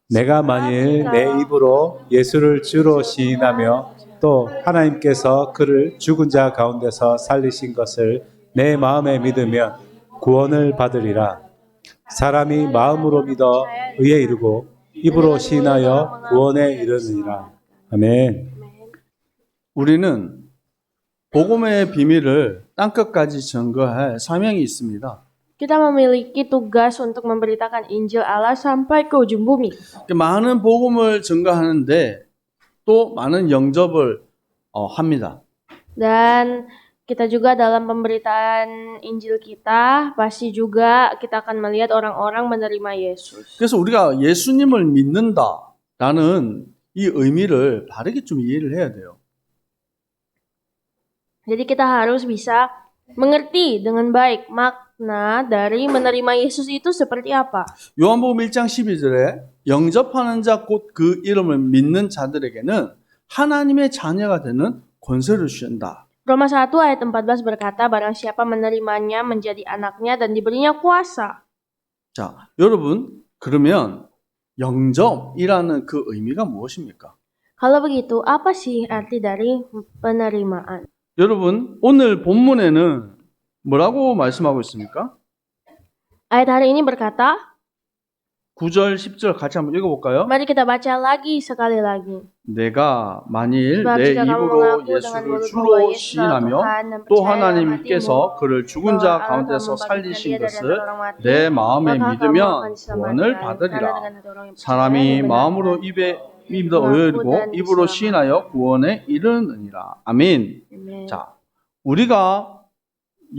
내가 만일 내 입으로 예수를 주로 시인하며 또 하나님께서 그를 죽은 자 가운데서 살리신 것을 내 마음에 믿으면 구원을 받으리라. 사람이 마음으로 믿어 의에 이르고 입으로 시인하여 구원에 이르느니라. 아멘. 우리는 복음의 비밀을 땅끝까지 전거할 사명이 있습니다. Kita memiliki tugas untuk memberitakan Injil Allah sampai ke ujung bumi. 많은 복음을 전거하는데 또 많은 영접을 합니다. Dan kita juga dalam pemberitaan Injil kita, pasti juga kita akan melihat orang-orang menerima Yesus. 그래서 우리가 예수님을 믿는다라는 이 의미를 바르게 좀 이해를 해야 돼요. Jadi kita harus bisa mengerti dengan baik makna dari menerima Yesus itu seperti apa. 요한복음 1장 12절에 영접하는 자 곧 그 이름을 믿는 자들에게는 하나님의 자녀가 되는 권세를 주신다. Roma 1 ayat 14 berkata, barang siapa menerimanya menjadi anaknya dan diberinya kuasa. 자, 여러분, 그러면 영접이라는 그 의미가 무엇입니까? Kalau begitu, apa sih arti dari penerimaan? 여러분, 오늘 본문에는 뭐라고 말씀하고 있습니까? Ayat hari ini berkata, 9절, 10절 같이 한번 읽어볼까요? mari kita baca lagi sekali lagi. 내가 만일 Sebab 내 jika kamu 입으로 mengaku dengan 예수를 mulut bahwa 주로 Yesus adalah 시인하며 Tuhan dan 또 percaya dalam 하나님께서 hatimu 그를 죽은 bahwa 자 Allah telah 가운데서 membangkitkan 살리신 dia dari 것을 antara orang mati, 내 마음에 maka kamu 믿으면 akan 구원을 diselamatkan. Karena 받으리라. dengan hati orang yang percaya 사람이 dibenarkan, 마음으로 입에 믿어 의리고 입으로 시인하여 구원에 이르느니라. 아멘. Amen. 자, 우리가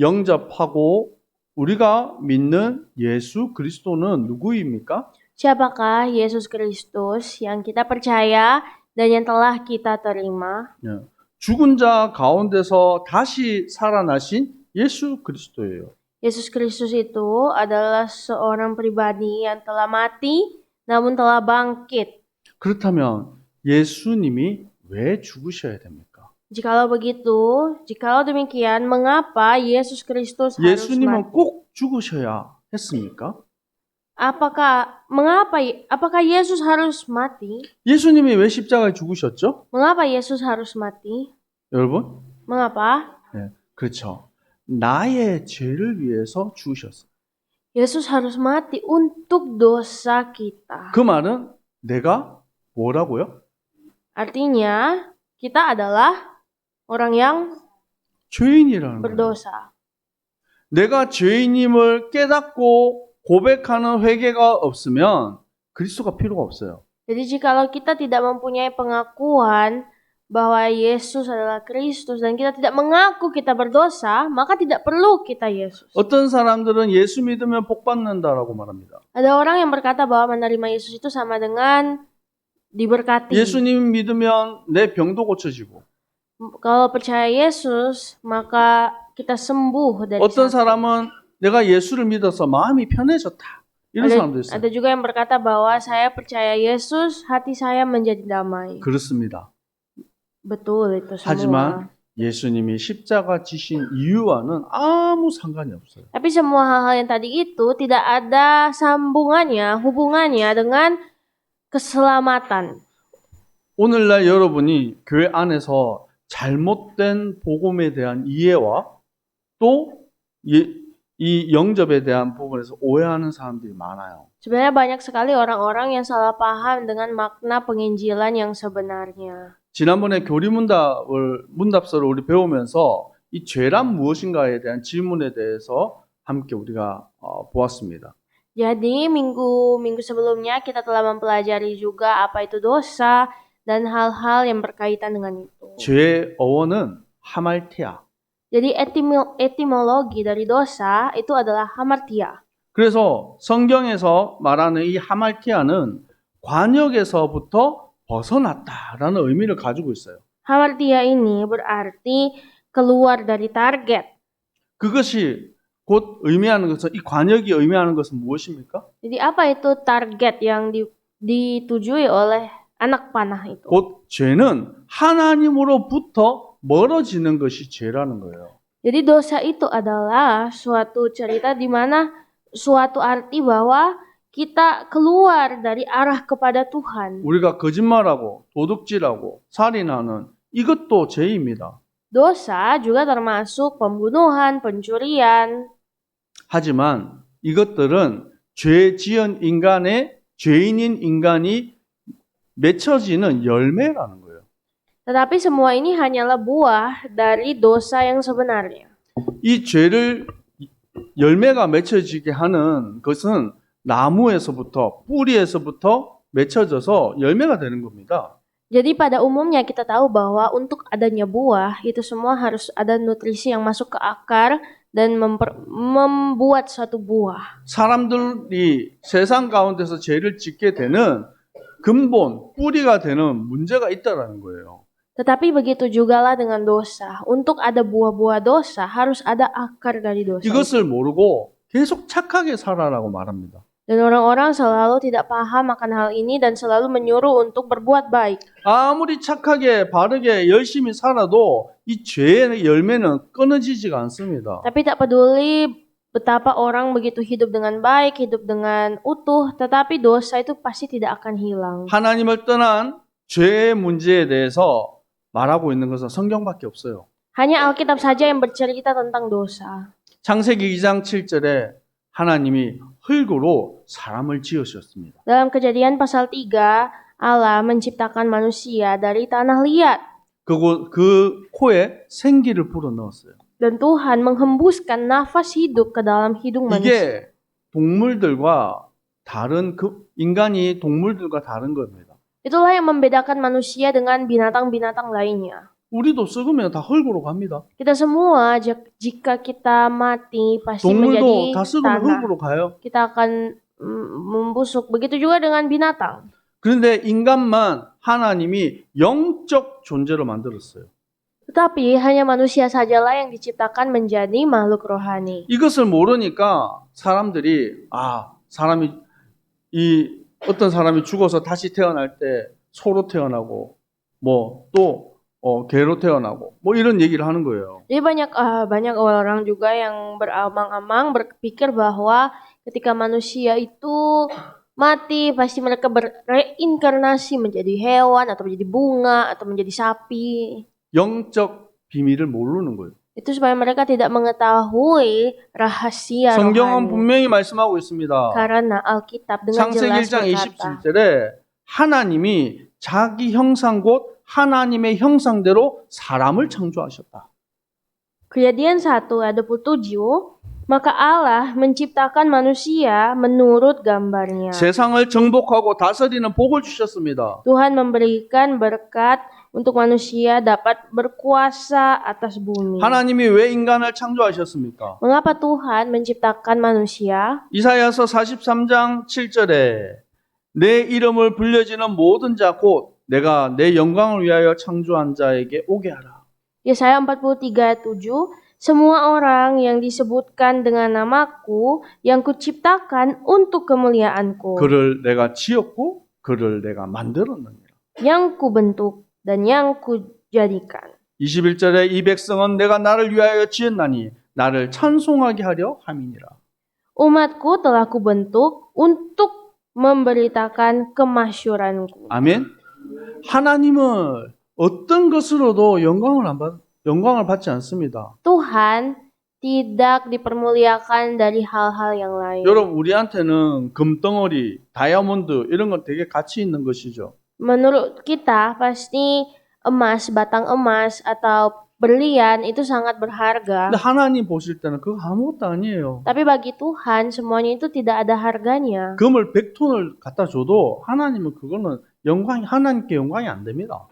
영접하고 우리가 믿는 예수 그리스도는 누구입니까? Siapakah Yesus Kristus yang kita percaya dan yang telah kita terima? 죽은 자 가운데서 다시 살아나신 예수 그리스도예요. Yesus Kristus itu adalah seorang pribadi yang telah mati namun telah bangkit. 그렇다면 예수님이 왜 죽으셔야 됩니까? Jikalau begitu, jikalau demikian, mengapa Yesus Kristus harus mati? 예수님은 꼭 죽으셔야 했습니까? Apakah Yesus harus mati? 예수님이 왜 십자가에 죽으셨죠? Mengapa Yesus harus mati? 여러분? Mengapa? 네, 그렇죠. 나의 죄를 위해서 죽으셨어요. Yesus harus mati untuk dosa kita. 그 말은 내가 뭐라고요? Artinya, kita adalah orang yang 죄인이라는 거예요. berdosa. 내가 죄인임을 깨닫고 고백하는 회개가 없으면 그리스도가 필요가 없어요. Jadi jikalau kita tidak mempunyai pengakuan bahwa Yesus adalah Kristus dan kita tidak mengaku kita berdosa, maka tidak perlu kita Yesus. 어떤 사람들은 예수 믿으면 복 받는다라고 말합니다. Ada orang yang berkata bahwa menerima Yesus itu sama dengan diberkati. 예수님 믿으면 내 병도 고쳐지고 Kalau percaya Yesus, maka kita sembuh dari 어떤 sakit. 사람은 내가 예수를 믿어서 마음이 편해졌다. 이런 사람도 있어요. Ada juga yang berkata bahwa saya percaya Yesus, hati saya menjadi damai. 그렇습니다. Betul itu semua. 하지만 예수님이 십자가 지신 이유와는 아무 상관이 없어요. Tapi semua hal-hal yang tadi itu tidak ada sambungannya, hubungannya dengan keselamatan. 오늘날 여러분이 교회 안에서 잘못된 복음에 대한 이해와 또 이 영접에 대한 부분에서 오해하는 사람들이 많아요. Sebenarnya banyak sekali orang-orang yang salah paham dengan makna penginjilan yang sebenarnya. 지난번에 문답서를 우리 배우면서 이 죄란 무엇인가에 대한 질문에 대해서 함께 우리가 보았습니다. Jadi minggu sebelumnya kita telah mempelajari juga apa itu dosa dan hal-hal yang berkaitan dengan itu. 죄의 어원은 하말티아. Jadi etimologi dari dosa itu adalah hamartia. 그래서 성경에서 말하는 이 하말티아는 관역에서부터 벗어났다라는 의미를 가지고 있어요. Hamartia ini berarti keluar dari target. 그것이 곧 의미하는 것은 이 관역이 의미하는 것은 무엇입니까? Jadi apa itu target yang ditujui oleh anak panah itu? 곧 죄는 하나님으로부터 멀어지는 것이 죄라는 거예요. Jadi dosa itu adalah suatu cerita di mana suatu arti bahwa kita keluar dari arah kepada Tuhan. 우리가 거짓말하고 도둑질하고 살인하는 이것도 죄입니다. Dosa juga termasuk pembunuhan, pencurian. 하지만 이것들은 죄 지은 인간의 죄인인 인간이 맺혀지는 열매라는 거예요. Tetapi semua ini hanyalah buah dari dosa yang sebenarnya. 이 죄를 열매가 맺혀지게 하는 것은 나무에서부터 뿌리에서부터 맺혀져서 열매가 되는 겁니다. Jadi pada umumnya kita tahu bahwa untuk adanya buah itu semua harus ada nutrisi yang masuk ke akar dan membuat suatu buah. 사람들이 세상 가운데서 죄를 짓게 되는 근본, 뿌리가 되는 문제가 있다라는 거예요. Tetapi begitu jugalah dengan dosa. Untuk ada buah-buah dosa harus ada akar dari dosa. 이것을 모르고 계속 착하게 살아라고 말합니다. Dan orang-orang selalu tidak paham akan hal ini dan selalu menyuruh untuk berbuat baik. 아무리 착하게 바르게 열심히 살아도 이 죄의 열매는 끊어지지가 않습니다. Tapi tak peduli betapa orang begitu hidup dengan baik, hidup dengan utuh, tetapi dosa itu pasti tidak akan hilang. 하나님을 떠난 죄의 문제에 대해서 말하고 있는 것은 성경밖에 없어요. Hanya Alkitab saja yang bercerita tentang dosa. 창세기 2장 7절에 하나님이 흙으로 사람을 지으셨습니다. Dalam Kejadian pasal 3, Allah menciptakan manusia dari tanah liat. 그 코에 생기를 불어넣었어요. Dan Tuhan menghembuskan nafas hidup ke dalam hidung manusia. 이게 동물들과 다른 인간이 동물들과 다른 겁니다. Itulah yang membedakan manusia dengan binatang-binatang lainnya. 우리도 썩으면 다 흙으로 갑니다. Kita semua jika kita mati pasti menjadi 동물도 다 썩으면 tanah. 흙으로 가요. Kita akan membusuk. Begitu juga dengan binatang. 그런데 인간만 하나님이 영적 존재로 만들었어요. Tetapi hanya manusia sajalah yang diciptakan menjadi makhluk rohani. 이것을 모르니까 사람들이 어떤 사람이 죽어서 다시 태어날 때 소로 태어나고 개로 태어나고 이런 얘기를 하는 거예요. Jadi banyak orang juga yang beramang-amang berpikir bahwa ketika manusia itu mati pasti mereka bereinkarnasi menjadi hewan atau menjadi bunga atau menjadi sapi. 영적 비밀을 모르는 거예요. Itu supaya mereka tidak mengetahui rahasia 성경은 rohani. 분명히 말씀하고 있습니다. Karena Alkitab dengan 창세기 jelas 1장 berkata, 27절에 하나님이 자기 형상 곧 하나님의 형상대로 사람을 창조하셨다. Kejadian 1 ayat 27, maka Allah menciptakan manusia menurut gambarnya. 세상을 정복하고 다스리는 복을 주셨습니다. Tuhan memberikan berkat untuk manusia dapat berkuasa atas bumi. 하나님이 왜 인간을 창조하셨습니까? Mengapa Tuhan menciptakan manusia? 이사야서 43장 7절에 내 이름을 불려지는 모든 자 곧 내가 내 영광을 위하여 창조한 자에게 오게 하라. Yesaya 43 ayat 7, semua orang yang disebutkan dengan namaku yang kuciptakan untuk kemuliaanku, 그를 내가 지었고 그를 내가 만들었느니라. yang kubentuk dan yang kujadikan. 21절에 이 백성은 내가 나를 위하여 지었나니 나를 찬송하게 하려 함이니라. Umatku telah kubentuk untuk memberitakan kemasyuranku. 아멘. 하나님은 어떤 것으로도 영광을 받지 않습니다. Tuhan tidak dipermuliakan dari hal-hal yang lain. 여러분 우리한테는 금덩어리, 다이아몬드 이런 건 되게 가치 있는 것이죠. Menurut kita pasti emas, batang emas atau berlian itu sangat berharga. 근데 하나님 보실 때는 그거 아무것도 아니에요. Tapi bagi Tuhan semuanya itu tidak ada harganya. 금을 100톤을 갖다 줘도 하나님은 그거는 하나님께 영광이 안 됩니다.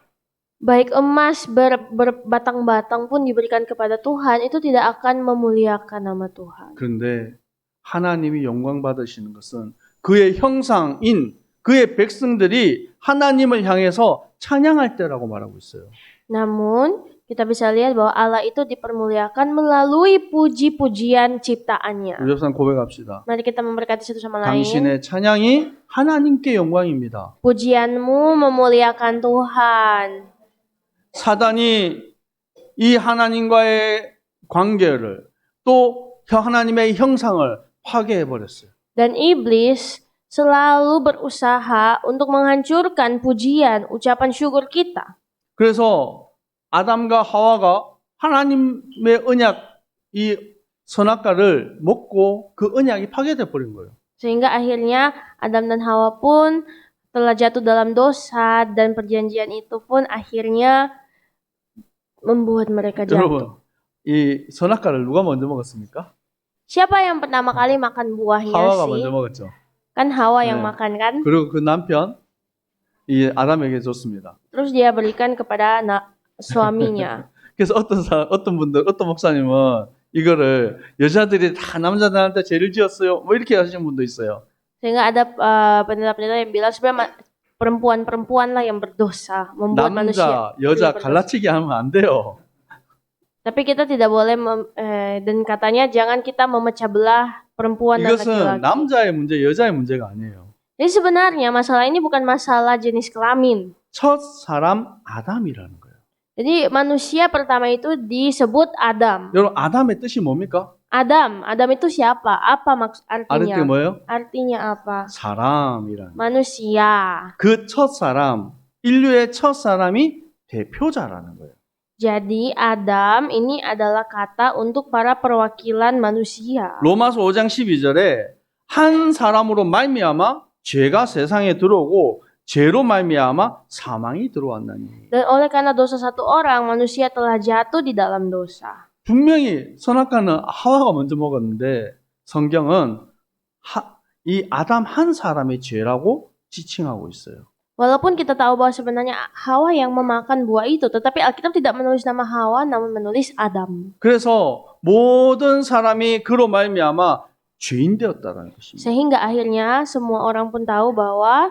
Baik emas berbatang-batang pun diberikan kepada Tuhan, itu tidak akan memuliakan nama Tuhan. 그런데 하나님이 영광 받으시는 것은 그의 형상인 그의 백성들이 하나님을 향해서 찬양할 때라고 말하고 있어요. Namun, kita bisa lihat bahwa Allah itu dipermuliakan melalui puji-pujian ciptaannya. 우리 옆사람 고백합시다. Mari kita memberkati satu sama lain. 당신의 찬양이 하나님께 영광입니다. Pujianmu memuliakan Tuhan. 사단이 이 하나님과의 관계를 또 하나님의 형상을 파괴해 버렸어요. Dan iblis selalu berusaha untuk menghancurkan pujian, ucapan syukur kita. 그래서 아담과 하와가 하나님의 언약, 이 선악과를 먹고 그 언약이 파괴돼 버린 거예요. Sehingga akhirnya Adam dan Hawa pun telah jatuh dalam dosa dan perjanjian itu pun akhirnya membuat mereka jatuh. 여러분, 이 선악과를 누가 먼저 먹었습니까? Siapa yang pertama kali makan buahnya 하와가 sih? 먼저 먹었죠. Kan Hawa yang 네. makan kan? 그리고 그 남편 이 아담에게 줬습니다. Terus dia berikan kepada suaminya. 그래서 어떤 분들, 어떤 목사님은 이거를 여자들이 다 남자들한테 죄를 지었어요. 뭐 이렇게 하시는 분도 있어요. Sehingga ada pendeta-pendeta yang bilang sebenarnya perempuan-perempuan lah yang berdosa membuat manusia. 남자, 여자 berdosa. 갈라치기 하면 안 돼요. Tapi kita tidak boleh dan katanya jangan kita memecah belah perempuan dan 이것은 laki-laki. 남자의 문제, 여자의 문제가 아니에요. Jadi sebenarnya masalah ini bukan masalah jenis kelamin. 첫 사람 아담이라는 거예요. Jadi manusia pertama itu disebut Adam. 여러분 아담의 뜻이 뭡니까? Adam itu siapa? Apa maksud 아담이 artinya? 뭐예요? Artinya apa? 사람이라는. Manusia. 그 첫 사람, 인류의 첫 사람이 대표자라는 거예요. Jadi Adam ini adalah kata untuk para perwakilan manusia. 로마서 5장 12절에 한 사람으로 말미암아 죄가 세상에 들어오고 죄로 말미암아 사망이 들어왔나니. Dan oleh karena dosa satu orang, manusia telah jatuh di dalam dosa. 분명히 선악과는 하와가 먼저 먹었는데 성경은 이 아담 한 사람의 죄라고 지칭하고 있어요. Walaupun kita tahu bahwa sebenarnya Hawa yang memakan buah itu, tetapi Alkitab tidak menulis nama Hawa, namun menulis Adam. 그래서 모든 사람이 그로 말미암아 죄인 되었다는 것입니다. Sehingga akhirnya semua orang pun tahu bahwa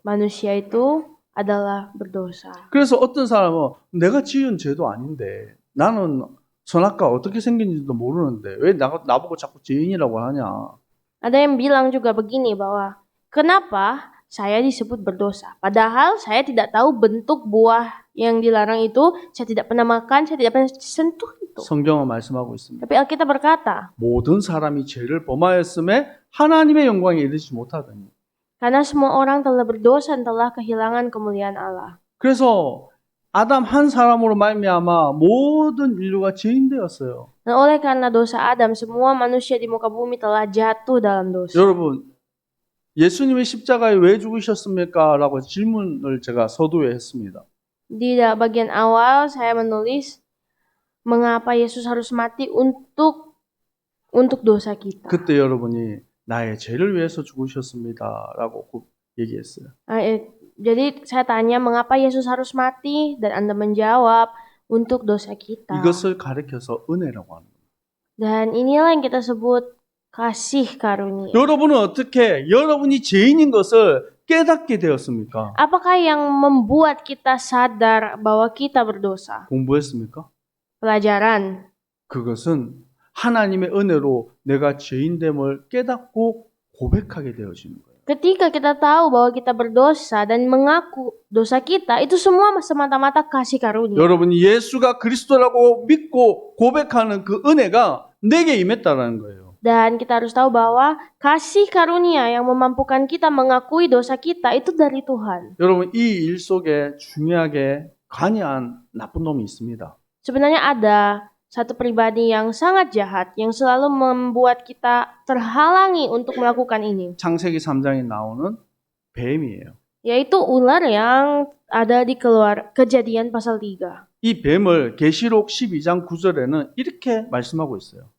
manusia itu adalah berdosa. 그래서 어떤 사람은 내가 지은 죄도 아닌데 나는 선악과 어떻게 생긴지도 모르는데 왜 나보고 자꾸 죄인이라고 하냐. Ada yang bilang juga begini bahwa kenapa saya disebut berdosa? Padahal saya tidak tahu bentuk buah yang dilarang itu, saya tidak pernah makan, saya tidak pernah sentuh itu. 성경은 말씀하고 있습니다. Tapi Alkitab berkata, 모든 사람이 죄를 범하였음에 하나님의 영광에 이르지 못하더니. karena semua orang telah berdosa dan telah kehilangan kemuliaan Allah. 그래서 아담 한 사람으로 말미암아 모든 인류가 죄인 되었어요. Dan oleh karena dosa Adam, semua manusia di muka bumi telah jatuh dalam dosa. 여러분, 예수님의 십자가에 왜 죽으셨습니까? 라고 질문을 제가 서두에 했습니다. Di bagian awal saya menulis mengapa Yesus harus mati untuk dosa kita. 그때 여러분이 나의 죄를 위해서 죽으셨습니다. 라고 얘기했어요. Jadi saya tanya mengapa Yesus harus mati dan Anda menjawab untuk dosa kita. 이것을 가리켜서 은혜라고 합니다. Dan inilah yang kita sebut kasih karunia. 여러분은 어떻게 여러분이 죄인인 것을 깨닫게 되었습니까? Apakah yang membuat kita sadar bahwa kita berdosa? 공부했습니까? Pelajaran. 그것은 하나님의 은혜로 내가 죄인됨을 깨닫고 고백하게 되어지는 거예요. Ketika kita tahu bahwa kita berdosa dan mengaku dosa kita, itu semua semata-mata kasih karunia. 여러분이 예수가 그리스도라고 믿고 고백하는 그 은혜가 내게 임했다라는 거예요. Dan kita harus tahu bahwa kasih karunia yang memampukan kita mengakui dosa kita itu dari Tuhan. 여러분 이 일 속에 중요하게 관여한 나쁜 놈이 있습니다. Sebenarnya ada satu pribadi yang sangat jahat yang selalu membuat kita terhalangi untuk melakukan ini. 창세기 3장에 나오는 뱀이에요. Yaitu ular yang ada di Kejadian pasal 3. 이 뱀을 계시록 12장 9절에는 이렇게 말씀하고 있어요.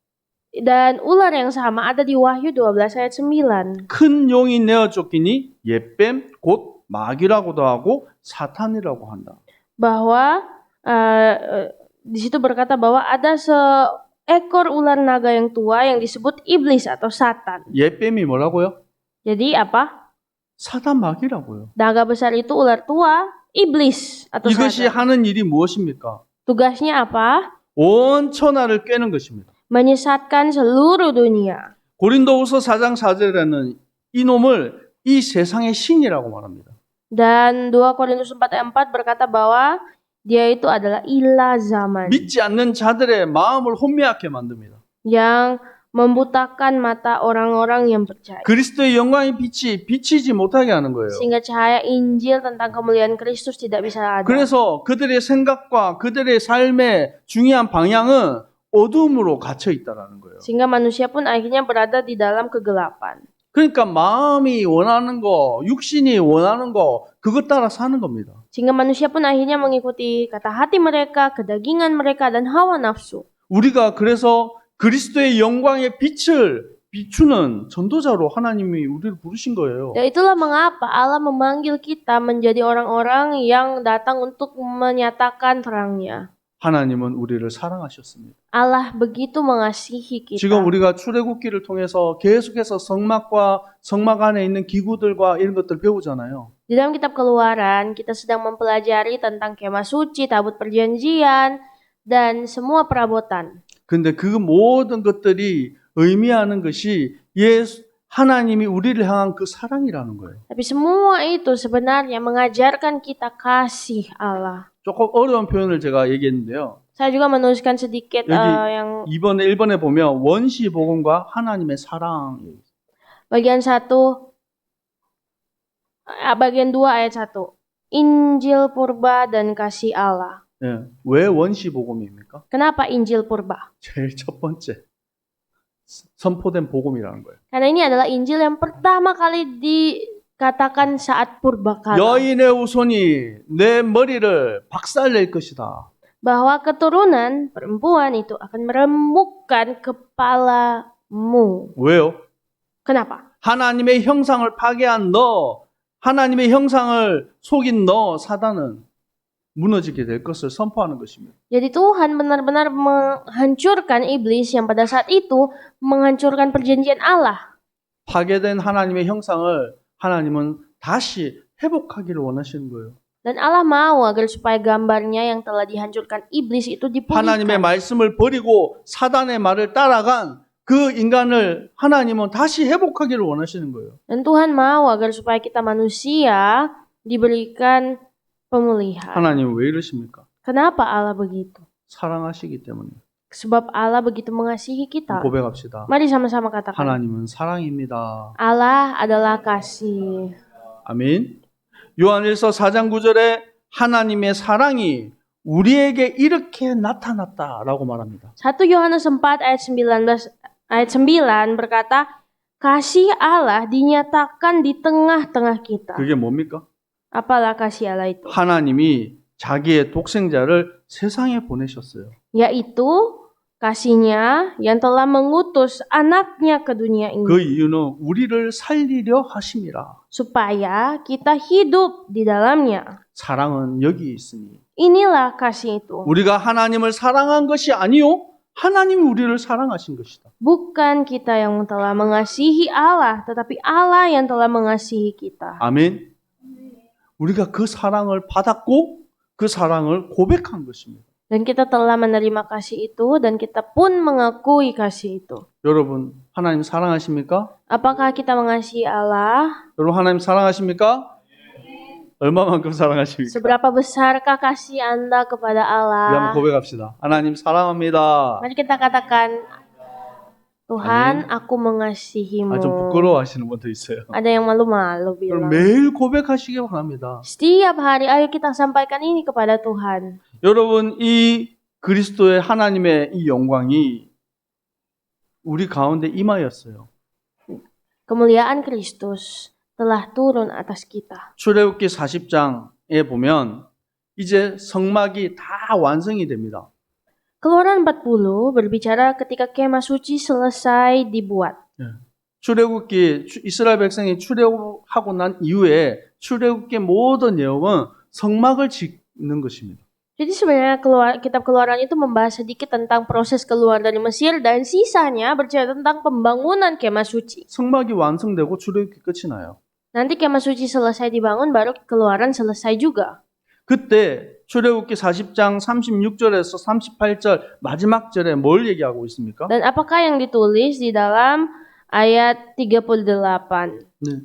Dan ular yang sama ada di Wahyu 12 ayat 9. 큰 용이 내어 쫓기니 옛뱀 곧 마귀라고도 하고 사탄이라고 한다. Bahwa di situ berkata bahwa ada seekor ular naga yang tua yang disebut iblis atau Satan. 옛뱀이 뭐라고요? Jadi apa? 사단 마귀라고요. Naga besar itu ular tua, iblis atau 이것이 Satan. 하는 일이 무엇입니까? Tugasnya apa? 온 천하를 꿰는 것입니다. Menyesatkan seluruh dunia. 고린도후서 4장 4절에는 이놈을 이 세상의 신이라고 말합니다. Dan 2 Korintus 4 ayat 4 berkata bahwa dia itu adalah ilah zaman 믿지 않는 자들의 마음을 혼미하게 만듭니다. yang membutakan mata orang-orang yang percaya. 그리스도의 영광의 빛이 비치지 못하게 하는 거예요. Sehingga cahaya Injil tentang kemuliaan Kristus tidak bisa ada. 그래서 그들의 생각과 그들의 삶의 중요한 방향은 어둠으로 갇혀 있다라는 거예요. Sehingga manusia pun akhirnya berada di dalam kegelapan. 그러니까 마음이 원하는 거, 육신이 원하는 거, 그것 따라 사는 겁니다. Sehingga manusia pun akhirnya mengikuti kata hati mereka, kedagingan mereka, dan hawa nafsu. 우리가 그래서 그리스도의 영광의 빛을 비추는 전도자로 하나님이 우리를 부르신 거예요. Dan itulah mengapa Allah memanggil kita menjadi orang-orang yang datang untuk menyatakan terangnya. 하나님은 우리를 사랑하셨습니다. Allah begitu mengasihi kita. 지금 우리가 출애굽기를 통해서 계속해서 성막과 성막 안에 있는 기구들과 이런 것들 배우잖아요. Di dalam kitab Keluaran, kita sedang mempelajari tentang kemah suci, tabut perjanjian, dan semua perabotan. 근데 그 모든 것들이 의미하는 것이 하나님이 우리를 향한 그 사랑이라는 거예요. Tapi semua itu sebenarnya mengajarkan kita kasih Allah. 조금 어려운 표현을 제가 얘기했는데요. Saya juga menuliskan sedikit 여기 yang 1번에 보면 원시 복음과 하나님의 사랑. bagian 1, bagian 2 ayat 1. Injil purba dan kasih Allah. 예, 왜 원시 복음입니까? Kenapa Injil purba? 제일 첫 번째 선포된 복음이라는 거예요. Karena ini adalah Injil yang pertama kali dikatakan saat purbakala. 여인의 후손이 내 머리를 박살낼 것이다. Bahwa keturunan perempuan itu akan meremukkan kepalamu. 왜요? Kenapa? 하나님의 형상을 파괴한 너, 하나님의 형상을 속인 너 사단은 무너지게 될 것을 선포하는 것입니다. Jadi Tuhan benar-benar menghancurkan iblis yang pada saat itu menghancurkan perjanjian Allah. 파괴된 하나님의 형상을 하나님은 다시 회복하기를 원하시는 거예요. Dan Allah mau agar supaya gambarnya yang telah dihancurkan iblis itu 하나님의 dipulihkan. 말씀을 버리고 사단의 말을 따라간 그 인간을 하나님은 다시 회복하기를 원하시는 거예요. Dan Tuhan mau agar supaya kita manusia diberikan pemulihan. 하나님은 왜 이러십니까? Kenapa Allah begitu? 사랑하시기 때문에. Sebab Allah begitu mengasihi kita. 고백합시다. Mari sama-sama katakan. 하나님은 사랑입니다. Allah adalah kasih. 아멘. 요한일서 4장 9절에 하나님의 사랑이 우리에게 이렇게 나타났다라고 말합니다. 1 Yohanes 4 ayat 9 berkata, kasih Allah dinyatakan di tengah-tengah kita. 그게 뭡니까? Apalah kasih Allah itu? 하나님이 자기의 독생자를 세상에 보내셨어요. Yaitu kasihnya yang telah mengutus anaknya ke dunia 그 ini. 이유는 우리를 살리려 하심이라. Supaya kita hidup di dalamnya. 사랑은 여기 있으니. Inilah kasih itu. 우리가 하나님을 사랑한 것이 아니요. 하나님이 우리를 사랑하신 것이다. Bukan kita yang telah mengasihi Allah, tetapi Allah yang telah mengasihi kita. 아멘. 우리가 그 사랑을 받았고 그 사랑을 고백한 것입니다. Dan kita telah menerima kasih itu dan kita pun mengakui kasih itu. 여러분, 하나님 사랑하십니까? Apakah kita mengasihi Allah? 여러분, 하나님 사랑하십니까? 얼마만큼 사랑하십니까? Seberapa besarkah kasih Anda kepada 우리 Allah? 한번 고백합시다. 하나님 사랑합니다. Mari kita katakan, Tuhan, aku mengasihimu. 좀 부끄러워하시는 분도 있어요. Ada yang malu-malu 그럼 bilang. 매일 고백하시기 바랍니다. Setiap hari, ayo kita sampaikan ini kepada Tuhan. 여러분, 이 그리스도의 하나님의 이 영광이 우리 가운데 임하였어요. Kemuliaan Kristus telah turun atas kita. 출애굽기 40장에 보면 이제 성막이 다 완성이 됩니다. Keluaran 40 berbicara ketika kemah suci selesai dibuat. 출애굽기 이스라엘 백성이 출애굽하고 난 이후에 출애굽기의 모든 내용은 성막을 짓는 것입니다. Jadi sebenarnya kitab Keluaran itu membahas sedikit tentang proses keluar dari Mesir dan sisanya bercerita tentang pembangunan kemah suci. 성막이 완성되고 출애굽기 끝이 나요. Nanti kemah suci selesai dibangun baru Keluaran selesai juga. 그때 출애굽기 40장 36절에서 38절 마지막 절에 뭘 얘기하고 있습니까? Dan apakah yang ditulis di dalam ayat 38? 네.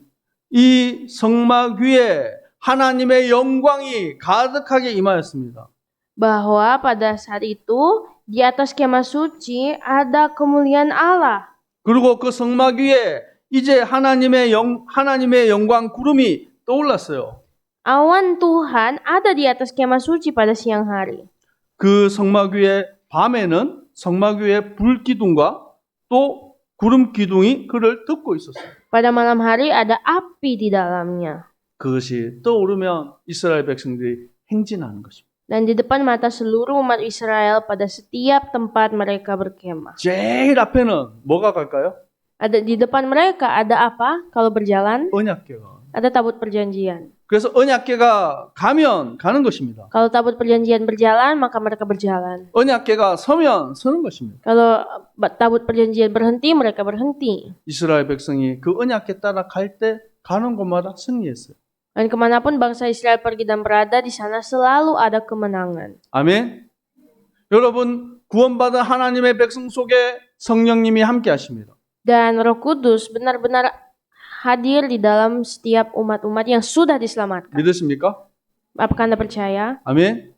이 성막 위에 하나님의 영광이 가득하게 임하였습니다. Bahwa pada saat itu di atas kemah suci ada kemuliaan Allah. 그리고 그 성막 위에 이제 하나님의 영광 구름이 떠올랐어요. Awan Tuhan ada di atas kemah suci pada siang hari. 그 성막 위에 밤에는 성막 위에 불 기둥과 또 구름 기둥이 그를 덮고 있었어요. Pada malam hari ada api di dalamnya. 그것이 떠오르면 이스라엘 백성들이 행진하는 것입니다. Dan di depan mata seluruh umat Israel pada setiap tempat mereka berkemah. 제일 앞에는 뭐가 갈까요? Ada di depan mereka ada apa kalau berjalan? 언약궤가. Ada tabut perjanjian. 그래서 언약궤가 가면 가는 것입니다. Kalau tabut perjanjian berjalan, maka mereka berjalan. 언약궤가 서면 서는 것입니다. Kalau tabut perjanjian berhenti, mereka berhenti. 이스라엘 백성이 그 언약궤 따라 갈 때 가는 곳마다 승리했어요. Dan kemanapun bangsa Israel pergi dan berada, di sana selalu ada kemenangan. 아멘. 여러분 구원받은 하나님의 백성 속에 성령님이 함께 하십니다. Dan Roh Kudus benar-benar hadir di dalam setiap umat-umat yang sudah diselamatkan. 믿으십니까? Apakah Anda percaya? 아멘.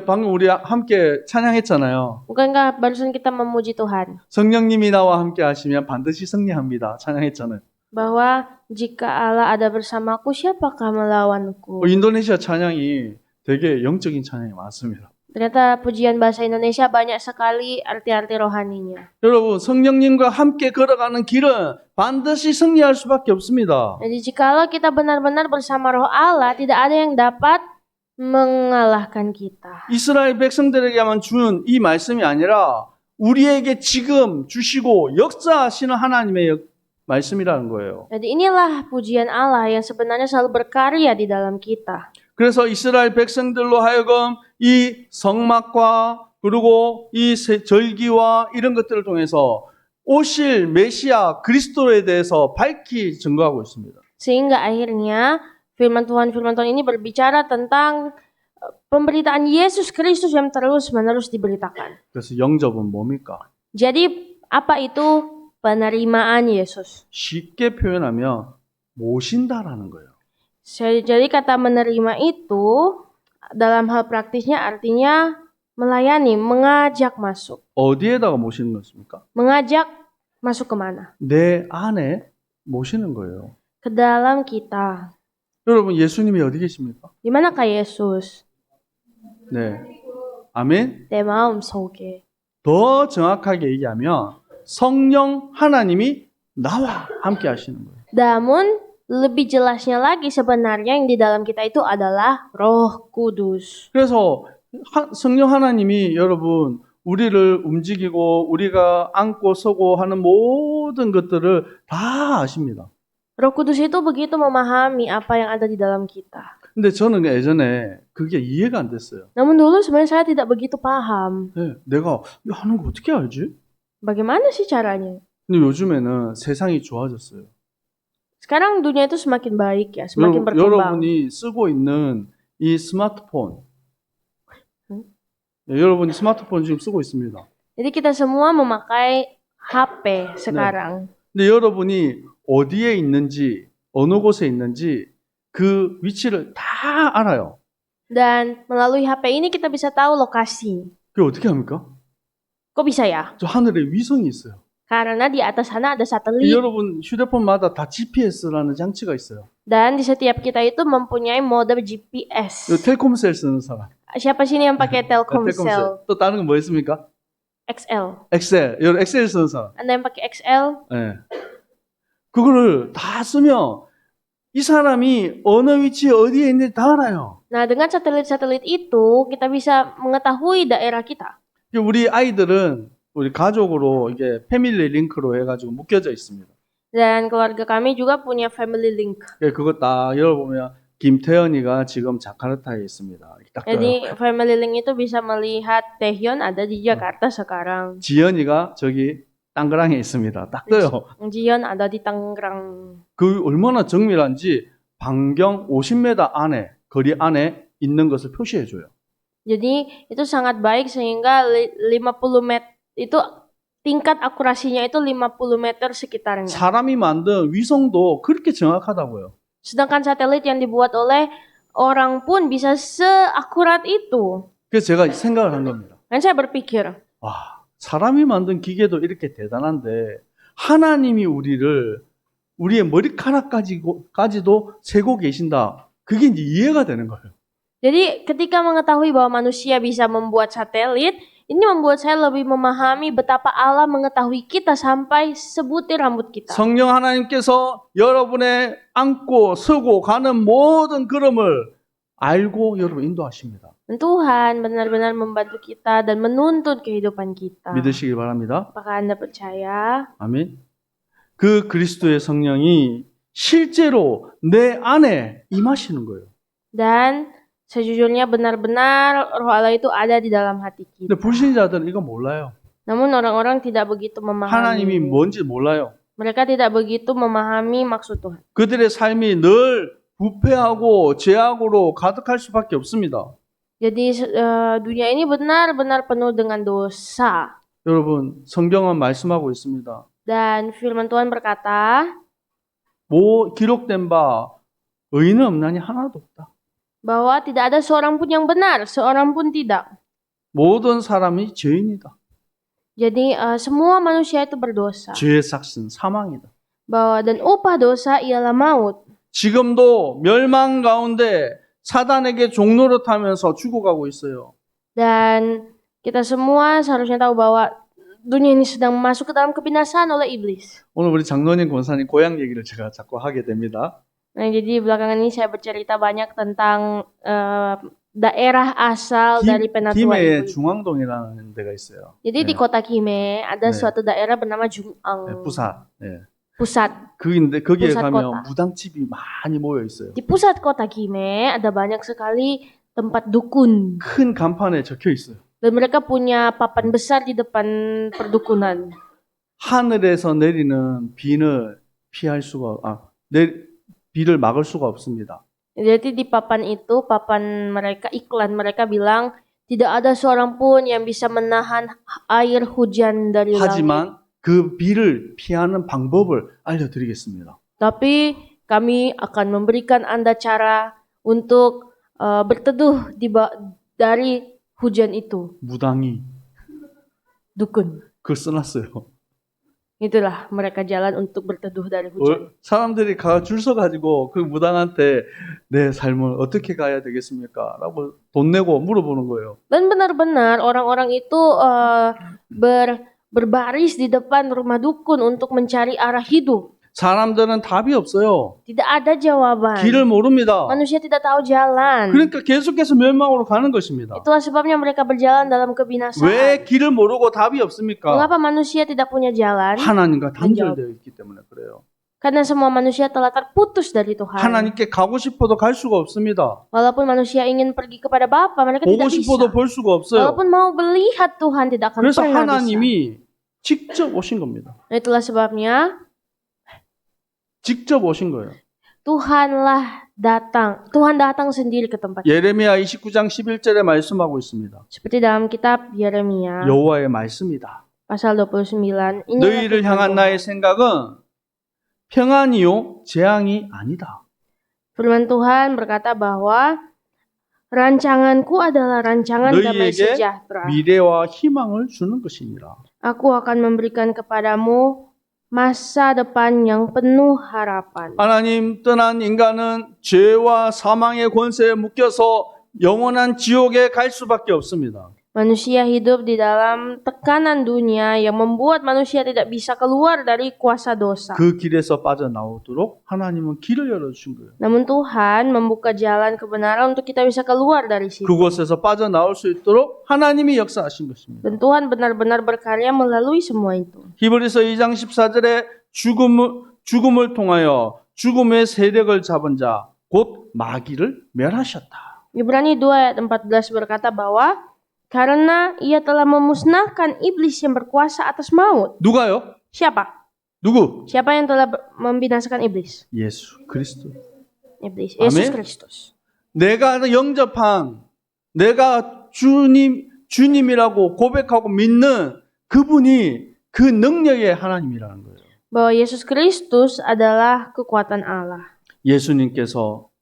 방금 우리 함께 찬양했잖아요. Bukankah barusan kita memuji Tuhan 성령님이 나와 함께 하시면 반드시 승리합니다. 찬양했잖아요. bahwa jika Allah ada bersamaku, siapakah melawanku? 인도네시아 찬양이 되게 영적인 찬양이 많습니다. Ternyata pujian bahasa Indonesia banyak sekali arti-arti rohaninya. 여러분 성령님과 함께 걸어가는 길은 반드시 승리할 수밖에 없습니다. Jadi jikalau kita benar-benar bersama Roh Allah, tidak ada yang dapat mengalahkan kita. 이스라엘 백성들에게만 주는 이 말씀이 아니라 우리에게 지금 주시고 역사하시는 하나님의 말씀이라는 거예요. Jadi inilah pujian Allah yang sebenarnya selalu berkarya di dalam kita. 그래서 이스라엘 백성들로 하여금 이 성막과 그리고 이 절기와 이런 것들을 통해서 오실 메시아 그리스도에 대해서 밝히 증거하고 있습니다. Sehingga akhirnya firman Tuhan ini berbicara tentang pemberitaan Yesus Kristus yang terus-menerus diberitakan. 그래서 영접은 뭡니까? Jadi apa itu penerimaan Yesus? 쉽게 표현하면 모신다라는 거예요. Jadi kata menerima itu dalam hal praktisnya artinya melayani, mengajak masuk. 어디에다가 모시는 것입니까? Mengajak masuk kemana? 내 안에 모시는 거예요. Ke dalam kita. 여러분 예수님이 어디 계십니까? Di manakah Yesus? 네. 아멘. 내 마음 속에. 더 정확하게 얘기하면 성령 하나님이 나와 함께 하시는 거예요. Namun lebih jelasnya lagi sebenarnya yang di dalam kita itu adalah Roh Kudus. 그래서 성령 하나님이 여러분 우리를 움직이고 우리가 앉고 서고 하는 모든 것들을 다 아십니다. Roh Kudus itu begitu memahami apa yang ada di dalam kita. 근데 저는 예전에 그게 이해가 안 됐어요. Namun dulu sebenarnya saya tidak begitu paham. 네, 내가 이거 하는 거 어떻게 알지? Bagaimana sih caranya? 근데 요즘에는 세상이 좋아졌어요. Sekarang dunia itu semakin baik ya, semakin berkembang. 여러분이 쓰고 있는 이 스마트폰, 네, 여러분이 스마트폰 지금 쓰고 있습니다. Jadi kita semua memakai HP sekarang. 근데 여러분이 어디에 있는지, 어느 곳에 있는지 그 위치를 다 알아요. Dan melalui HP ini kita bisa tahu lokasi. 그게 어떻게 합니까? Kok bisa ya? 저 하늘에 위성이 있어요. Karena di atas sana ada satelit. 여러분 휴대폰마다 다 GPS라는 장치가 있어요. Dan di setiap kita itu mempunyai mode GPS. 텔콤셀 쓰는 사람. Siapa sini yang pakai Telkomsel 또 다른 건 뭐 있습니까? XL? 엑셀. 여러분 엑셀 쓰는 사람. Anda yang pakai XL? 네. 그거를 다 쓰면 이 사람이 어느 위치에 어디에 있는지 다 알아요. Nah, dengan satelit-satelit itu kita bisa mengetahui daerah kita. 우리 아이들은 우리 가족으로 이게 패밀리 링크로 해가지고 묶여져 있습니다. Dan keluarga kami juga punya family link. 그거 딱 열어보면 김태현이가 지금 자카르타에 있습니다. 딱 Jadi 떠요. family link itu bisa melihat Taehyun ada di Jakarta sekarang. 지연이가 저기 땅그랑에 있습니다. 딱 떠요. Jion ada di Tangerang. 그 얼마나 정밀한지 반경 50m 안에 거리 안에 있는 것을 표시해줘요. Jadi itu sangat baik sehingga 50 meter itu tingkat akurasinya itu 50 meter sekitarnya. 사람이 만든 위성도 그렇게 정확하다고요. Sedangkan satelit yang dibuat oleh orang pun bisa seakurat itu. 그래서 제가 생각을 한 겁니다. Dan saya berpikir, 와, 사람이 만든 기계도 이렇게 대단한데 하나님이 우리의 머리카락까지도 세고 계신다. 그게 이제 이해가 되는 거예요. Jadi ketika mengetahui bahwa manusia bisa membuat satelit, ini membuat saya lebih memahami betapa Allah mengetahui kita sampai sebutir rambut kita. 성령 하나님께서 여러분의 앉고 서고 가는 모든 걸음을 알고 여러분 인도하십니다. Dan Tuhan benar-benar membantu kita dan menuntun kehidupan kita. 믿으시기 바랍니다. Apakah Anda percaya? 아멘. 그 그리스도의 성령이 실제로 내 안에 임하시는 거예요. Dan sejujurnya benar-benar Roh Allah itu ada di dalam hati 근데 kita. 불신자들은 이거 몰라요. Namun orang-orang tidak begitu 하나님이 memahami. 뭔지 몰라요. Mereka tidak begitu memahami maksud Tuhan. 그들의 삶이 늘 부패하고 죄악으로 가득할 수밖에 없습니다. Jadi dunia ini benar-benar penuh dengan dosa. 여러분, 성경은 말씀하고 있습니다. Dan firman Tuhan berkata, 기록된 바 의인은 없나니 하나도 없다. bahwa tidak ada seorang pun yang benar, seorang pun tidak. 모든 사람이 죄인이다. Jadi semua manusia itu berdosa. 죄의 삭은 사망이다. Bahwa dan upah dosa ialah maut. 지금도 멸망 가운데 사단에게 종노릇하면서 죽어가고 있어요. Dan kita semua seharusnya tahu bahwa dunia ini sedang masuk ke dalam kebinasaan oleh iblis. 오늘 우리 장로님 권사님 고향 얘기를 제가 자꾸 하게 됩니다. Nah, jadi belakangan ini saya bercerita banyak tentang daerah asal dari penatua 김해에 ibu. 중앙동이라는 데가 있어요. Jadi di 네. kota Kime ada 네. suatu daerah bernama 네, Jungang. 부산. 네. Pusat. 거기에 부산 가면 kota. 무당집이 많이 모여 있어요. Di pusat kota Kime ada banyak sekali tempat dukun. 큰 간판에 적혀 있어요. Dan mereka punya papan besar di depan perdukunan. 하늘에서 내리는 비를 비를 막을 수가 없습니다. Jadi di papan itu, papan mereka, iklan mereka bilang tidak ada seorang pun yang bisa menahan air hujan dari langit. 하지만 그 비를 피하는 방법을 알려드리겠습니다. Tapi kami akan memberikan Anda cara untuk berteduh dari hujan itu. 무당이 Dukun. 그걸 써놨어요. Itulah mereka jalan untuk berteduh dari hujan. 사람들이 줄 서가지고 그 무당한테 내 삶을 어떻게 가야 되겠습니까? 라고 돈 내고 물어보는 거예요. Dan benar-benar orang-orang itu berbaris di depan rumah dukun untuk mencari arah hidup. 사람들은 답이 없어요. Tidak ada jawaban. 길을 모릅니다. Manusia tidak tahu jalan. 그러니까 계속해서 멸망으로 가는 것입니다. Itulah sebabnya mereka berjalan dalam kebinasaan. 왜 길을 모르고 답이 없습니까? Mengapa manusia tidak punya jalan? 하나님과 단절되어 있기 때문에 그래요. Karena semua manusia telah terputus dari Tuhan. 하나님께 가고 싶어도 갈 수가 없습니다. Walaupun manusia ingin pergi kepada Bapa, mereka 보고 tidak bisa. 싶어도 볼 수가 없어요. Walaupun mau melihat Tuhan, tidak akan 그래서 pernah bisa. 하나님이 직접 오신 겁니다. Itulah sebabnya 직접 오신 거예요. Tuhan datang sendiri ke tempat. 예레미야 29장 11절에 말씀하고 있습니다. Seperti dalam kitab Yeremia 여호와의 말씀이다. pasal 29. Ini 너희를 향한 나의 생각은 평안이요 재앙이 아니다. Firman Tuhan berkata bahwa rancanganku adalah rancangan damai 너희에게 sejahtera. 미래와 희망을 주는 것이니라. Aku akan memberikan kepadamu masa depan yang penuh harapan. 하나님 떠난 인간은 죄와 사망의 권세에 묶여서 영원한 지옥에 갈 수밖에 없습니다. Manusia hidup di dalam tekanan dunia yang membuat manusia tidak bisa keluar dari kuasa dosa. 그 길에서 빠져나오도록 하나님은 길을 열어주신 거예요. Namun Tuhan membuka jalan kebenaran untuk kita bisa keluar dari situ. 그곳에서 빠져나올 수 있도록 하나님이 역사하신 것입니다. Dan Tuhan benar-benar berkarya melalui semua itu. 히브리서 2장 14절에 죽음을 통하여 죽음의 세력을 잡은 자 곧 마귀를 멸하셨다. Ibrani 2 ayat 14 berkata bahwa karena ia telah memusnahkan iblis yang berkuasa atas maut. 누가요? Siapa? 누구? Siapa yang telah membinasakan iblis? 예수 그리스도. Iblis. Amin. Yesus Kristus. 내가 영접한 내가 주님이라고 고백하고 믿는 그분이 그 능력의 하나님이라는 거예요. Bahwa Yesus Kristus adalah kekuatan Allah. 예수님께서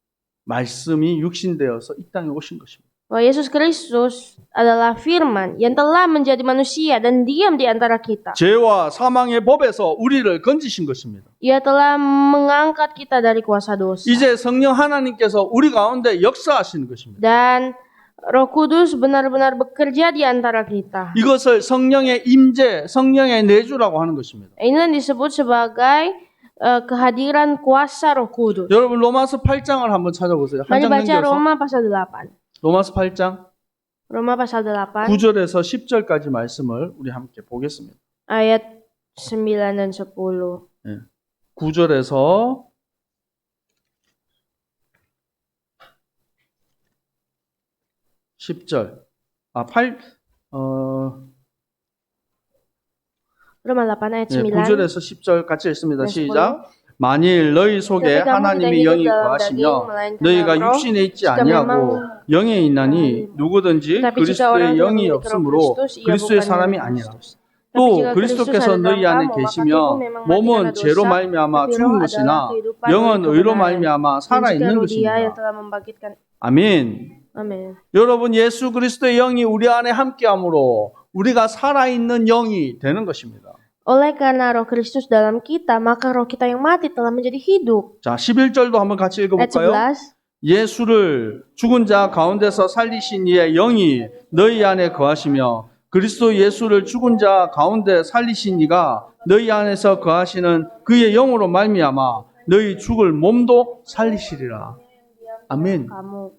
말씀이 육신되어서 이 땅에 오신 것입니다. bahwa Yesus Kristus adalah firman yang telah menjadi manusia dan diam di antara kita. 죄와 사망의 법에서 우리를 건지신 것입니다. Ia telah mengangkat kita dari kuasa dosa. 이제 성령 하나님께서 우리 가운데 역사하시는 것입니다. Dan Roh Kudus benar-benar bekerja di antara kita. 이것을 성령의 임재, 성령의 내주라고 하는 것입니다. Inilah yang disebut sebagai kehadiran kuasa Roh Kudus. 여러분 로마서 8장을 한번 찾아보세요. 한 Mari 장 baca 넘겨서 Roma pasal 8. 로마서 8장 Roma pasal 8 9절에서 10절까지 말씀을 우리 함께 보겠습니다. ayat 9 dan 10. 9절에서 10절. Roma 8 ayat 9. 9절에서 10절 같이 읽습니다. 네, 시작. 만일 너희 속에 Tetapi kamu 하나님의 tidak 영이 hidup dalam 거하시며 daging, melainkan 너희가 dalam roh. 육신에 있지 Jika 아니하고 memang 영에 있나니 누구든지 Tetapi jika orang 그리스도의 tidak 영이 memiliki roh 없으므로 Kristus, ia 그리스도의 bukan 사람이 dari 아니라 Kristus. 또 Tapi jika 그리스도께서 Kristus ada 너희 dalam 안에 kamu, maka 계시며 tubuh memang mati 몸은 karena 죄로 dosa, 말미암아 tapi 죽은 roh 것이나 adalah kehidupan 영은 oleh 의로 kebenaran. 말미암아 Dan 살아 jika 있는 roh Dia yang 것입니다. telah membangkitkan. 아멘. Amin. 여러분 예수 그리스도의 영이 우리 안에 함께함으로 우리가 살아있는 영이 되는 것입니다. Oleh karena roh Kristus dalam kita, maka roh kita yang mati telah menjadi hidup. 자, 11절도 한번 같이 Ayat 읽어볼까요? 11. 예수를 죽은 자 가운데서 살리신 이의 영이 너희 안에 거하시며 그리스도 예수를 죽은 자 가운데 살리신 이가 너희 안에서 거하시는 그의 영으로 말미암아 너희 죽을 몸도 살리시리라. 아멘. Kamu.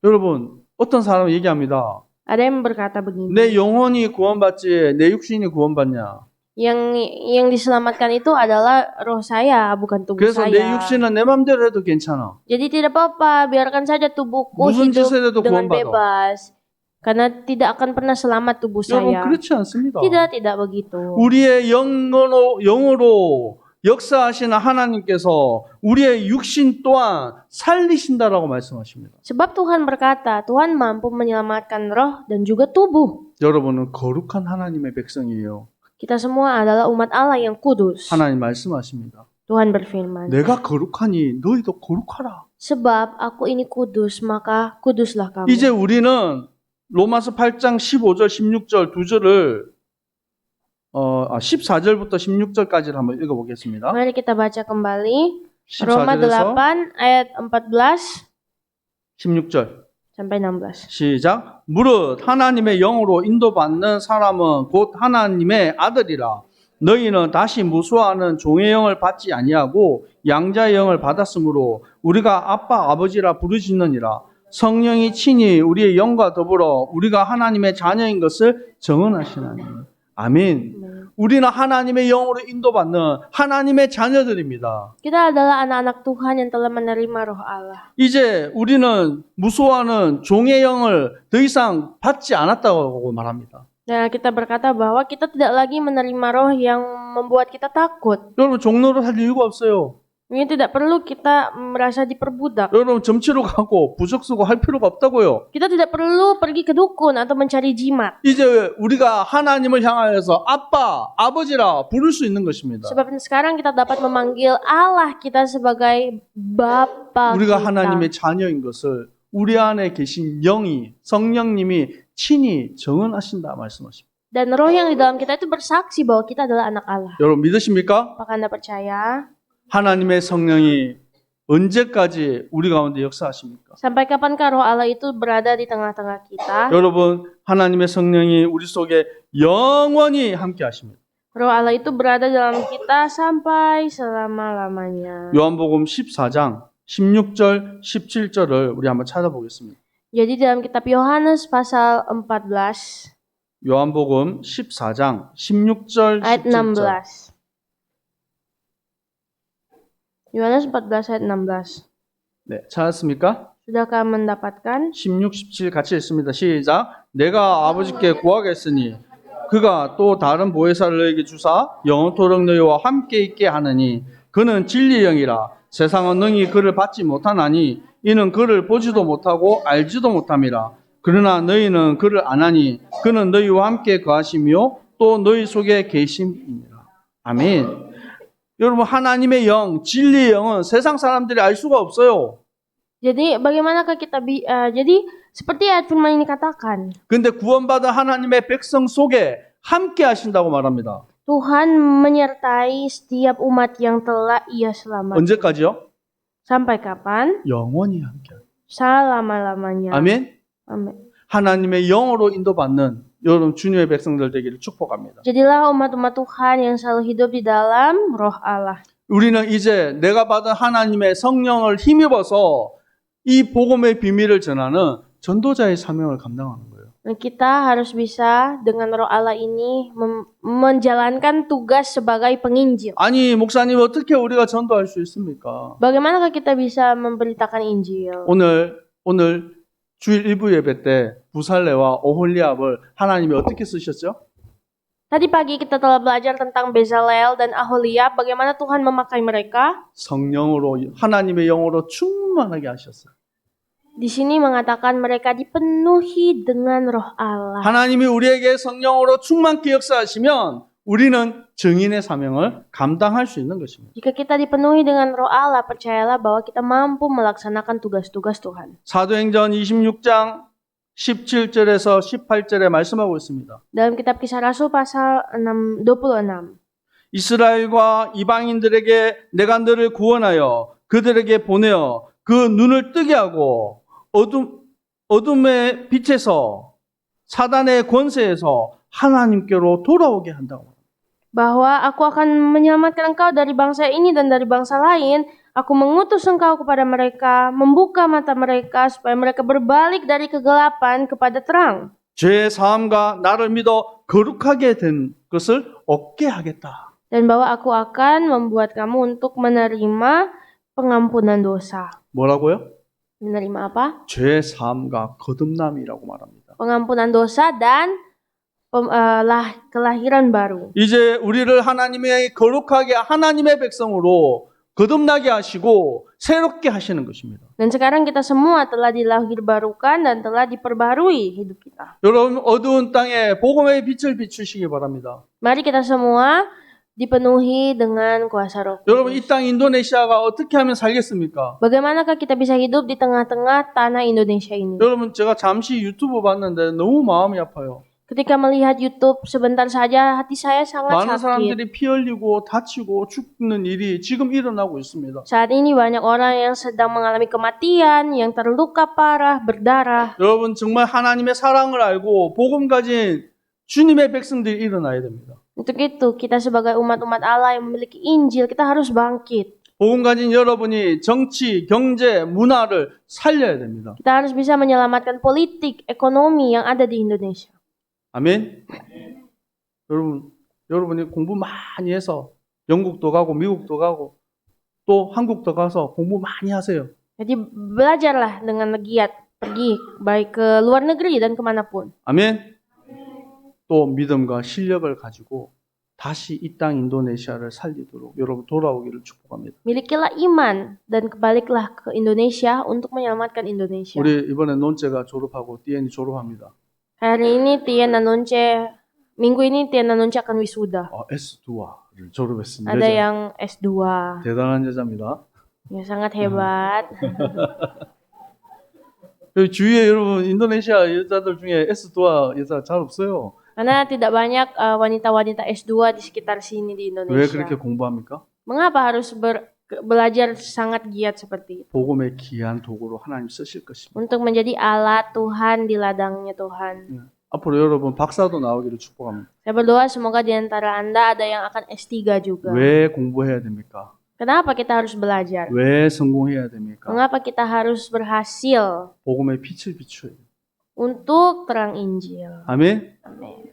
여러분 어떤 사람은 얘기합니다. Ada yang berkata begini. 내 영혼이 구원받지 내 육신이 구원받냐? Yang diselamatkan itu adalah roh saya, bukan tubuh 그래서 내 saya. 육신은 내 맘대로 해도 괜찮아. Jadi tidak apa-apa, biarkan saja tubuhku 무슨 hidup 짓을 해도 dengan 구원받아. bebas. Karena tidak akan pernah selamat tubuh 여러분 saya. 그렇지 않습니다. Tidak begitu. 우리의 영으로 역사하시는 하나님께서 우리의 육신 또한 살리신다라고 말씀하십니다. Sebab Tuhan berkata, Tuhan mampu menyelamatkan roh dan juga tubuh. 여러분은 거룩한 하나님의 백성이에요. Kita semua adalah umat Allah yang kudus. 하나님 말씀하십니다. Tuhan berfirman, 내가 거룩하니 너희도 거룩하라. sebab aku ini kudus, maka kuduslah kamu. 이제 우리는 로마서 8장 15절, 16절 두 절을 14절부터 16절까지를 한번 읽어보겠습니다. Mari kita baca kembali Roma 14절에서 8 ayat 14 16절. sampai 16. 시작. 무릇 하나님의 영으로 인도받는 사람은 곧 하나님의 아들이라. 너희는 다시 무수하는 종의 영을 받지 아니하고 양자의 영을 받았으므로 우리가 아빠 아버지라 부르짖느니라. 성령이 친히 우리의 영과 더불어 우리가 하나님의 자녀인 것을 증언하시나니. 아멘. 우리는 하나님의 영으로 인도받는 하나님의 자녀들입니다. Kita adalah anak-anak Tuhan yang telah menerima roh Allah. 이제 우리는 무소하는 종의 영을 더 이상 받지 않았다고 말합니다. Dan kita berkata bahwa kita tidak lagi menerima roh yang membuat kita takut. 여러분 종로를 할 이유가 없어요. Ini tidak perlu kita merasa diperbudak. 여러분 점치러 가고 부적 쓰고 할 필요가 없다고요. Kita tidak perlu pergi ke dukun atau mencari jimat. 이제 우리가 하나님을 향하여서 아빠, 아버지라 부를 수 있는 것입니다. Sebab sekarang kita dapat memanggil Allah kita sebagai Bapa 우리가 kita. 하나님의 자녀인 것을 우리 안에 계신 영이 성령님이 친히 증언하신다 말씀하십니다. Dan roh yang di dalam kita itu bersaksi bahwa kita adalah anak Allah. 여러분 믿으십니까? Apakah Anda percaya? 하나님의 성령이 언제까지 우리 가운데 역사하십니까? Sampai kapankah roh Allah itu berada di tengah-tengah kita? 여러분 하나님의 성령이 우리 속에 영원히 함께 하십니다. Roh Allah itu berada dalam kita sampai selama-lamanya. 요한복음 14장 16절 17절을 우리 한번 찾아보겠습니다. Jadi dalam kitab Yohanes pasal 14 요한복음 14장 16절 ayat 17절 16. Yohanes 14 ayat 16. 네, 찾았습니까? Sudahkah mendapatkan? 16, 17 같이 읽습니다. 시작. 내가 아버지께 구하겠으니 그가 또 다른 보혜사를 너에게 주사 영원토록 너희와 함께 있게 하느니 그는 진리의 영이라. 세상은 능히 그를 받지 못하나니 이는 그를 보지도 못하고 알지도 못함이라. 그러나 너희는 그를 아나니 그는 너희와 함께 거하시며 또 너희 속에 계심이니라. 아멘. 여러분 하나님의 영, 진리의 영은 세상 사람들이 알 수가 없어요. Jadi bagaimanakah kita jadi seperti ayat firman ini katakan, 근데 구원받은 하나님의 백성 속에 함께 하신다고 말합니다. Tuhan menyertai setiap umat yang telah Ia selamatkan. 언제까지요? Sampai kapan? 영원히 함께. Selama-lamanya. 아멘. Amin. 하나님의 영으로 인도받는 여러분 주님의 백성들 되기를 축복합니다. Jadilah umat-umat Tuhan yang selalu hidup di dalam roh Allah. 우리는 이제 내가 받은 하나님의 성령을 힘입어서 이 복음의 비밀을 전하는 전도자의 사명을 감당하는 거예요. Dan kita harus bisa dengan roh Allah ini menjalankan tugas sebagai penginjil. 아니 목사님 어떻게 우리가 전도할 수 있습니까? Bagaimanakah kita bisa memberitakan Injil? 오늘 주일 일부 예배 때 부살레와 오홀리압을 하나님이 어떻게 쓰셨죠? Tadi pagi kita telah belajar tentang Bezalel dan Aholiab, bagaimana Tuhan memakai mereka. 성령으로 하나님의 영으로 충만하게 하셨어요. Di sini mengatakan mereka dipenuhi dengan roh Allah. 하나님이 우리에게 성령으로 충만케 역사하시면 우리는 증인의 사명을 감당할 수 있는 것입니다. Jika kita dipenuhi dengan roh Allah, percayalah bahwa kita mampu melaksanakan tugas-tugas Tuhan. 사도행전 26장 17절에서 18절에 말씀하고 있습니다. Dalam kitab Kisah Rasul pasal 26. 이스라엘과 이방인들에게 내가 너를 구원하여 그들에게 보내어 그 눈을 뜨게 하고 어둠의 빛에서 사단의 권세에서 하나님께로 돌아오게 한다고. Bahwa aku akan menyelamatkan engkau dari bangsa ini dan dari bangsa lain. Aku mengutus engkau kepada mereka, membuka mata mereka supaya mereka berbalik dari kegelapan kepada terang. 죄 사함과 나를 믿어 거룩하게 된 것을 얻게 하겠다. Dan bahwa aku akan membuat kamu untuk menerima pengampunan dosa. 뭐라고요? Menerima apa? 죄 사함과 거듭남이라고 말합니다. Pengampunan dosa dan kelahiran baru. 이제 우리를 하나님의 거룩하게 하나님의 백성으로 거듭나게 하시고 새롭게 하시는 것입니다. Dan sekarang kita semua telah dilahirbarukan dan telah diperbarui hidup kita. 여러분 어두운 땅에 복음의 빛을 비추시기 바랍니다. Mari kita semua dipenuhi dengan kuasa Roh Kudus. 여러분 이 땅 인도네시아가 어떻게 하면 살겠습니까? Bagaimanakah kita bisa hidup di tengah-tengah tanah Indonesia ini? 여러분 제가 잠시 유튜브 봤는데 너무 마음이 아파요. Ketika melihat YouTube sebentar saja hati saya sangat 많은 sakit. 사람들이 피 흘리고 다치고 죽는 일이 지금 일어나고 있습니다. Saat ini banyak orang yang sedang mengalami kematian, yang terluka parah, berdarah. 여러분 정말 하나님의 사랑을 알고 복음 가진 주님의 백성들이 일어나야 됩니다. Untuk itu kita sebagai umat-umat Allah yang memiliki Injil, kita harus bangkit. 복음 가진 여러분이 정치, 경제, 문화를 살려야 됩니다. Kita harus bisa menyelamatkan politik, ekonomi yang ada di Indonesia. 아멘. 여러분이 공부 많이 해서 영국도 가고 미국도 가고 또 한국도 가서 공부 많이 하세요. Jadi belajarlah dengan giat, pergi baik ke luar negeri dan kemanapun. 아멘. 또 믿음과 실력을 가지고 다시 이 땅 인도네시아를 살리도록 여러분 돌아오기를 축복합니다. Milikilah iman dan kebaliklah ke Indonesia untuk menyelamatkan Indonesia. 우리 이번에 논제가 졸업하고 띠엔이 졸업합니다. Hari ini Tien dan Nonce, minggu ini Tien dan Nonce akan wisuda. S2를 졸업했습니다. Ada yang S2. 대단한 여자입니다. Ya sangat hebat. 주위에 여러분 인도네시아 여자들 중에 S2 여자 잘 없어요. Karena tidak banyak wanita-wanita S2 di sekitar sini di 왜 Indonesia. 그렇게 공부합니까? Mengapa harus belajar sangat giat seperti itu? 복음의 귀한 도구로 하나님 쓰실 것입니다. Untuk menjadi alat Tuhan di ladangnya Tuhan. 앞으로 여러분 박사도 나오기를 축복합니다. Saya berdoa semoga di antara Anda ada yang akan S3 juga. 왜 공부해야 됩니까? Kenapa kita harus belajar? 왜 성공해야 됩니까? Mengapa kita harus berhasil 복음의 빛을 비춰야 돼요. untuk terang Injil? 아멘. Amin.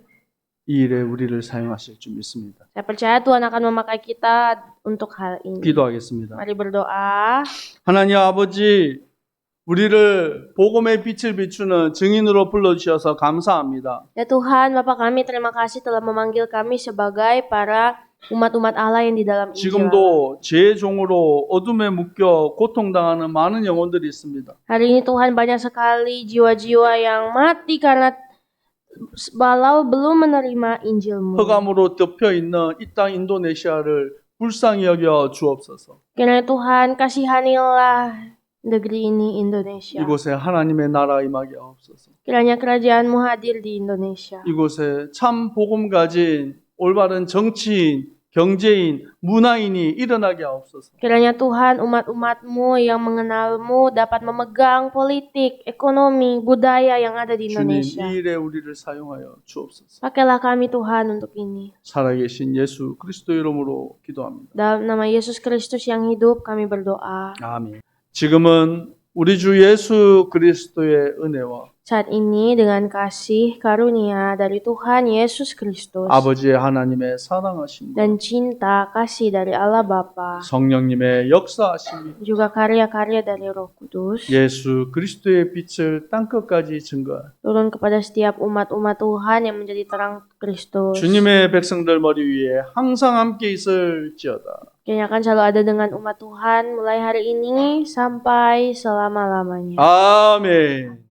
이 일에 우리를 사용하실 줄 믿습니다. Saya percaya Tuhan akan memakai kita untuk hal ini. 기도하겠습니다. Mari berdoa. 하나님 아버지, 우리를 복음의 빛을 비추는 증인으로 불러주셔서 감사합니다. Ya Tuhan, Bapa kami terima kasih telah memanggil kami sebagai para umat-umat Allah yang di dalam Injil. 지금도 죄의 종으로 어둠에 묶여 고통당하는 많은 영혼들이 있습니다. Hari ini Tuhan banyak sekali jiwa-jiwa yang mati karena balau belum menerima Injil-Mu. 흑암으로 덮여 있는 이 땅 인도네시아를 불쌍히 여겨 주옵소서. Kiranya Tuhan kasihanilah negeri ini Indonesia. 이곳에 하나님의 나라 임하게 하옵소서. Kiranya kerajaanmu hadir di Indonesia. 이곳에 참 복음 가진 올바른 정치인, 경제인, 문화인이 일어나게 하옵소서. Kiranya Tuhan umat-umatmu yang mengenalmu dapat memegang politik, ekonomi, budaya yang ada di 주님, Indonesia. 이 일에 우리를 사용하여 주옵소서. Pakailah kami Tuhan untuk ini. 살아계신 예수 그리스도 이름으로 기도합니다. Dalam nama Yesus Kristus yang hidup kami berdoa. 아멘. 지금은 우리 주 예수 그리스도의 은혜와 Saat ini dengan kasih karunia dari Tuhan Yesus Kristus 아버지의 하나님의 사랑하심과 dan cinta kasih dari Allah Bapa, 성령님의 역사하심이 juga karya-karya dari Roh Kudus 예수 그리스도의 빛을 땅끝까지 증거한 turun kepada setiap umat-umat Tuhan yang menjadi terang Kristus. 주님의 백성들 머리 위에 항상 함께 있을지어다. Kiranya akan selalu ada dengan umat Tuhan mulai hari ini sampai selama-lamanya. 아멘.